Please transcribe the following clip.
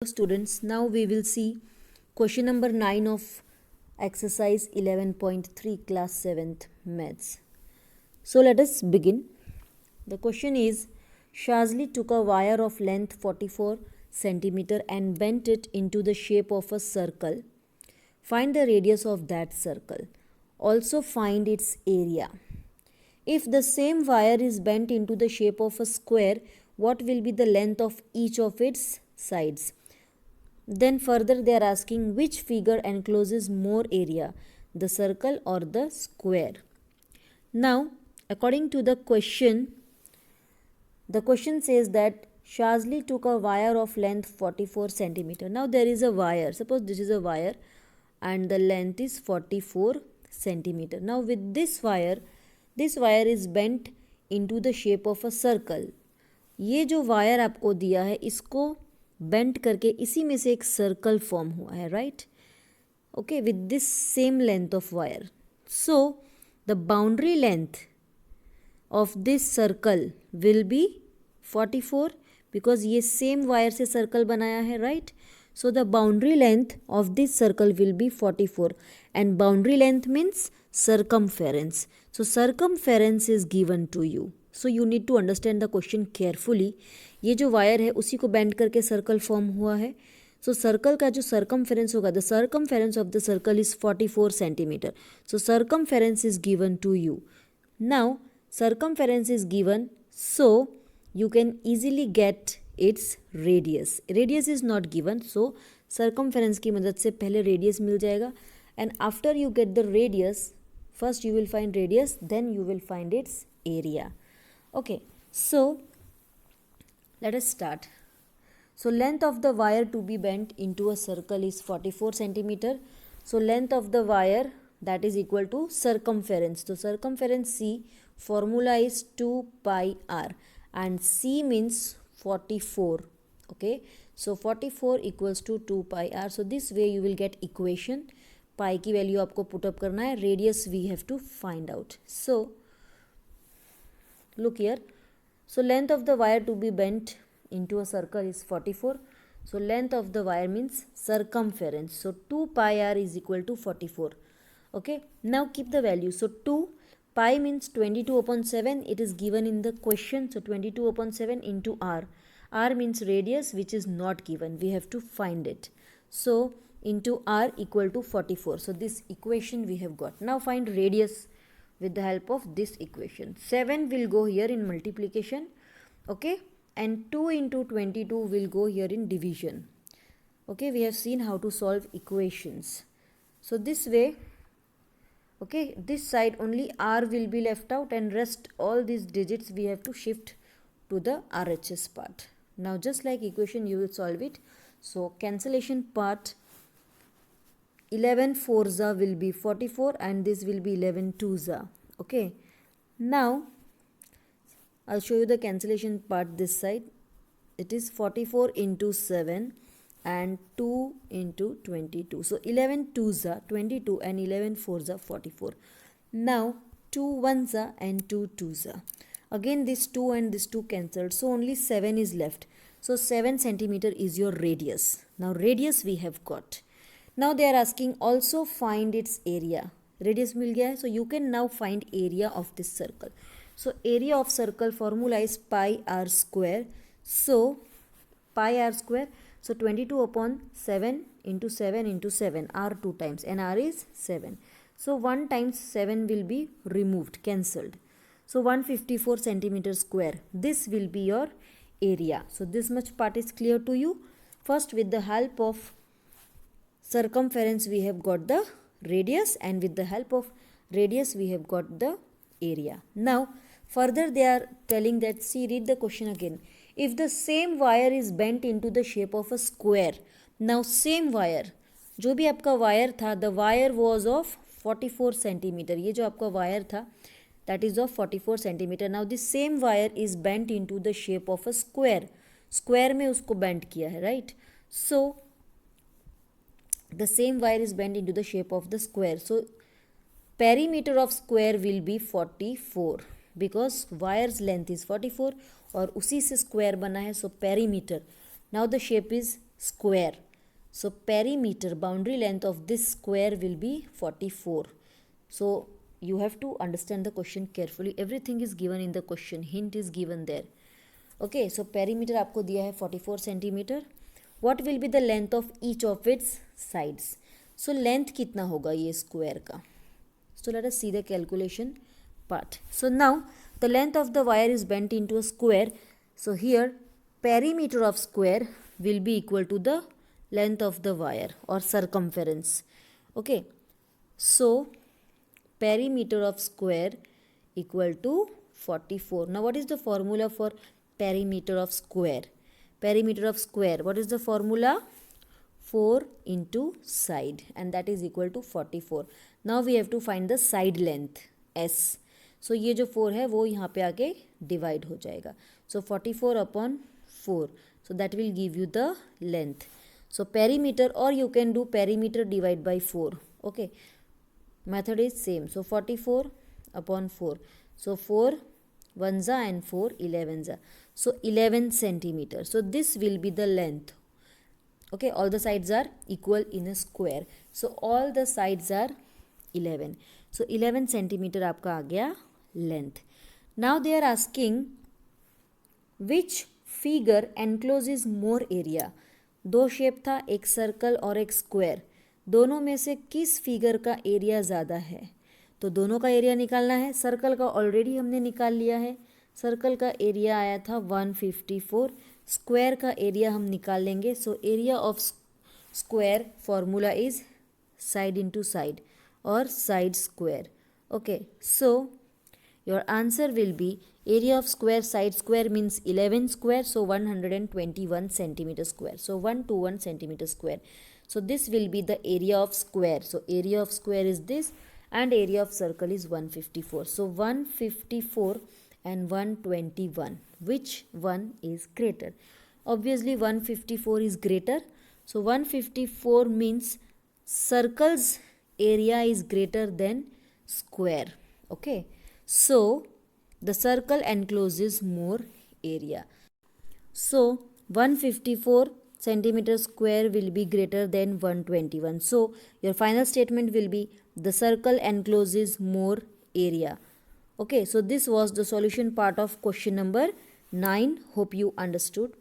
Students, now we will see question number 9 of exercise 11.3 class 7th maths. So let us begin. The question is, Shazli took a wire of length 44 centimeter and bent it into the shape of a circle. Find the radius of that circle. Also find its area. If the same wire is bent into the shape of a square, what will be the length of each of its sides? Then further they are asking which figure encloses more area, the circle or the square. Now, according to the question says that Shazli took a wire of length 44 centimeter. Now there is a wire. Suppose this is a wire and the length is 44 centimeter. Now with this wire is bent into the shape of a circle. ये जो wire आपको दिया है इसको bent करके इसी में से एक सर्कल फॉर्म हुआ है, right? Okay, with this same length of wire. So the boundary length of this circle will be 44 because ये सेम वायर से सर्कल बनाया है, right? So the boundary length of this circle will be 44 and boundary length means circumference. So circumference is given to you. So you need to understand the question carefully. ये जो wire है उसी को bend करके circle form हुआ है. सो circle का जो सर्कमफेरेंस होगा, the circumference of the circle is 44 centimetre. So circumference is given to you. Now circumference is given, so you can easily get its radius. Radius is not given, so circumference की मदद से पहले radius मिल जाएगा. And after you get the radius, first you will find radius, then you will find its area. Okay, so let us start. So length of the wire to be bent into a circle is 44 centimeter. So length of the wire, that is equal to circumference. So circumference C formula is 2 pi r and C means 44. Okay, so 44 equals to 2 pi r. So this way you will get equation. पाई की value आपको put up करना है, radius we have to find out. So look here. So length of the wire to be bent into a circle is 44. So length of the wire means circumference. So 2 pi r is equal to 44. Okay, now keep the value. So 2 pi means 22 upon 7. It is given in the question. So 22 upon 7 into r. R means radius, which is not given. We have to find it. So into r equal to 44. So this equation we have got. Now find radius with the help of this equation. 7 will go here in multiplication, okay, and 2 into 22 will go here in division. Okay, we have seen how to solve equations. So this way, okay, this side only r will be left out and rest all these digits we have to shift to the RHS part. Now just like equation you will solve it. So cancellation part, 11 4za will be 44 and this will be 11 2za. Okay, now I'll show you the cancellation part this side. It is 44 into 7 and 2 into 22. So 11 2za 22 and 11 4za 44. Now 2 1za and 2 2za. Again this 2 and this 2 cancelled, so only 7 is left. So 7 centimeter is your radius. Now radius we have got. Now they are asking also find its area. Radius मिल गया है, so you can now find area of this circle. So area of circle formula is pi r square. So pi r square, so 22 upon 7 into 7 into 7, r 2 times and r is 7. So 1 times 7 will be removed, cancelled. So 154 centimeter square. This will be your area. So this much part is clear to you. First, with the help of circumference we have got the radius, and with the help of radius we have got the area. Now further they are telling that, see, read the question again. If the same wire is bent into the shape of a square. Now same wire, जो भी आपका wire था, the wire was of 44 centimeter. ये जो आपका wire था that is of 44 centimeter. Now this same wire is bent into the shape of a square. Square में उसको bend किया है, right? So the same wire is bent into the shape of the square. So perimeter of square will be 44 because wire's length is 44 और उसी से square बना है. So perimeter. Now the shape is square. So perimeter, boundary length of this square will be 44. So you have to understand the question carefully. Everything is given in the question, hint is given there. Okay, so perimeter आपको दिया है 44 centimetre. What will be the length of each of its sides? So length कितना होगा ये square का? So let us see the calculation part. So now the length of the wire is bent into a square. So here perimeter of square will be equal to the length of the wire or circumference. Okay, so perimeter of square equal to 44. Now what is the formula for perimeter of square? Perimeter of square, what is the formula? 4 into side, and that is equal to 44. Now we have to find the side length S. So ये जो 4 है वो यहाँ पे आके divide हो जाएगा. So 44 upon 4. So that will give you the length. So perimeter, or you can do perimeter divide by 4. Okay. Method is same. So 44 upon 4. So 4 1 and 4 11. So 11 centimeter. So this will be the length. Okay, all the sides are equal in a square. So all the sides are 11. So 11 centimeter आपका आ गया length. Now they are asking which figure encloses more area. दो shape था, एक circle और एक square. दोनों में से किस फिगर का एरिया ज़्यादा है? तो दोनों का एरिया निकालना है. सर्कल का ऑलरेडी हमने निकाल लिया है. सर्कल का एरिया आया था 154. स्क्वायर का एरिया हम निकाल लेंगे. So area of square formula is side into side और side square. Okay, so your answer will be area of square side square means 11 square, so 121 centimeter square. So 121 centimeter square. So this will be the area of square. So area of square is this, and area of circle is 154. So 154 and 121, which one is greater? Obviously 154 is greater. So 154 means circle's area is greater than square. Okay, so the circle encloses more area. So 154 centimeter square will be greater than 121. So your final statement will be the circle encloses more area. Okay, so this was the solution part of question number 9. Hope you understood.